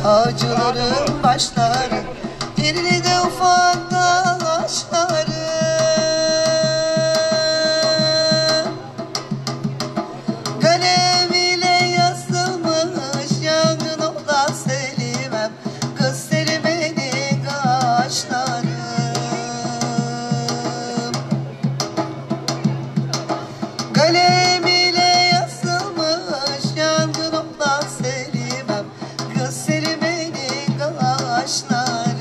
Ağacıların başları, irili de ufak ağaçları. Kalem ile yazılmış yangın ola sevmem, kız seni beni kaşlarım. Kalem ile yazılmış yangın ola sevmem, kız seni beni kaşlarım.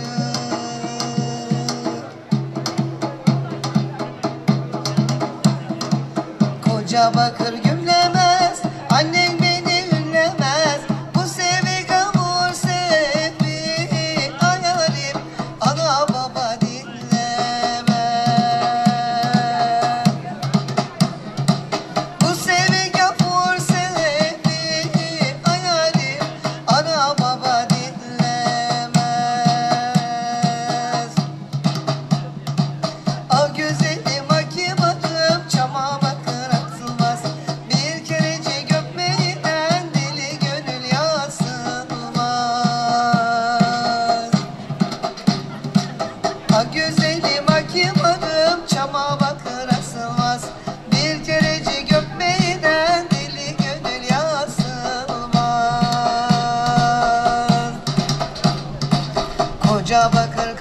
Koca bakır gümlemez, annen beni ünlemez. Bu sevgi gavur sevgi, hayalim ana baba dinlemez. Bu sevgi gavur sevgi, hayalim ana baba dinlemez. Ah güzelim akibatım, çama bakır atılmaz. Bir kerecik öpmeyden deli gönül yazılmaz. Ah güzelim akibatım, çama bakır asılmaz. Bir kerecik öpmeyden deli gönül yazılmaz. Koca bakır